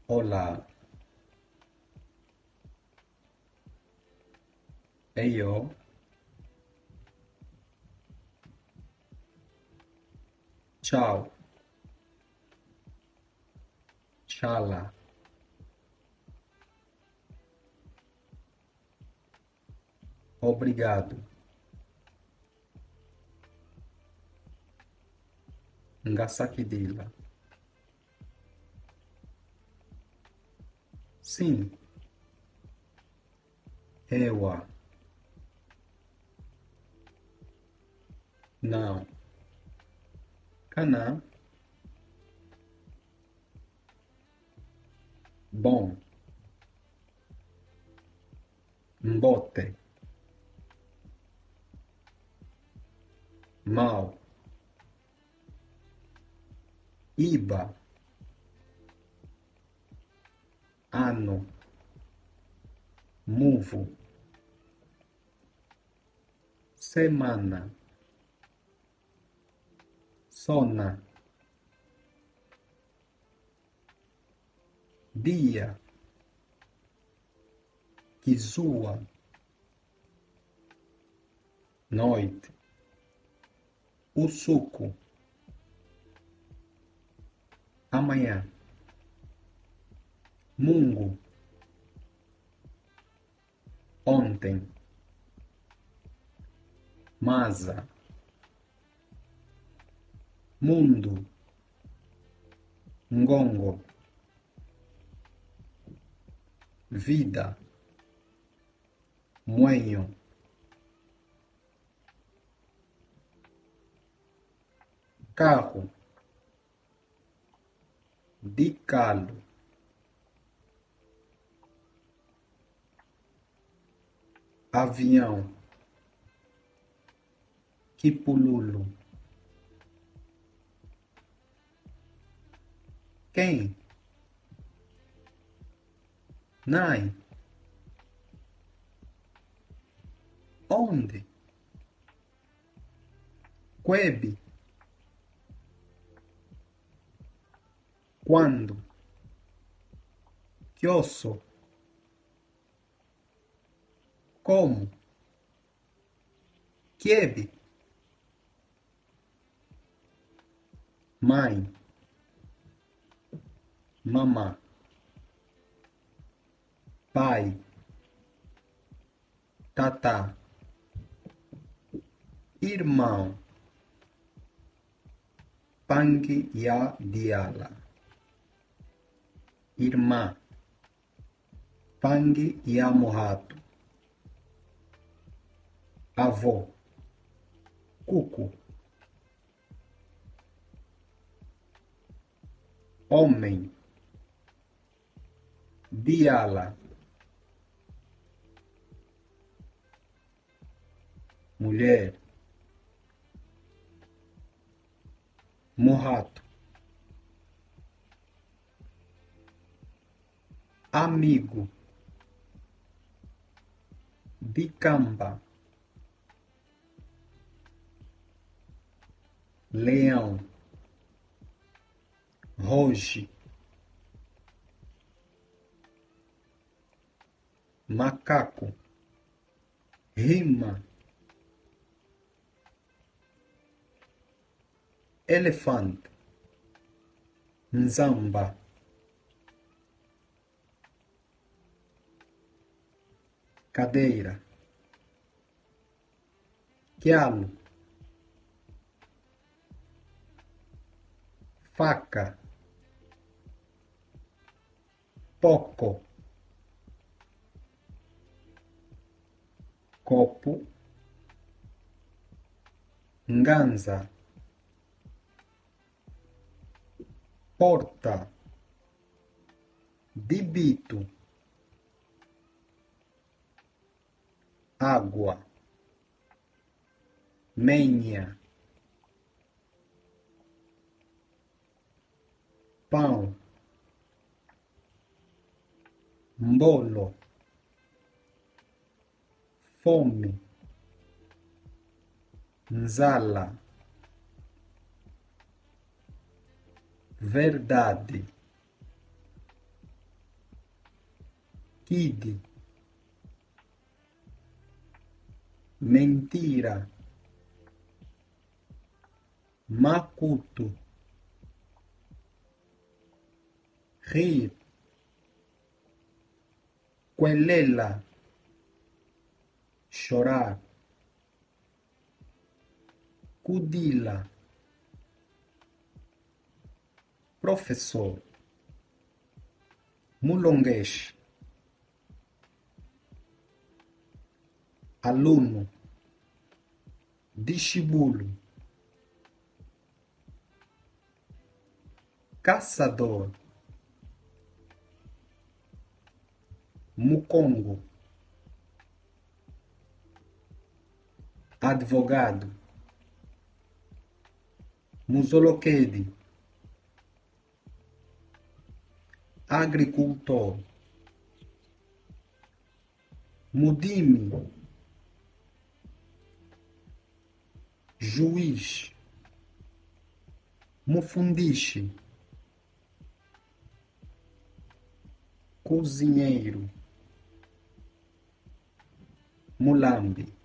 Olá, eu, tchau, tchala, obrigado, ngasakidila. Sim, ewa, não, canã, bom, mbote, mal, iba, ano, muvo, semana, sona, dia, kizua, noite, o suco, amanhã, mungo, ontem, masa, mundo, ngongo, vida, moenho, carro, de calo, avião, kipululu, quem, nai, onde, quebe, quando, que osso, como, quebe, mãe, mamá, pai, tatá, irmão, pangue ya diala, irmã, pangue ya morato, avô, cuco, homem, diala, mulher, morato, amigo, bicamba, leão, roge, macaco, rima, elefante, nzamba, cadeira, quialo, faca, poco, copo, nganza, porta, dibito, água, menha, pão, mbolo, fome, nzala, verdade, Kid, mentira, Makuto, rir, quelela, chorar, Kudila, professor, Mulonguesh, aluno, discípulo, caçador, Mukongo, advogado, Muzolokedi, agricultor, Mudimi, juiz, Mufundishi, cozinheiro, Mulambe.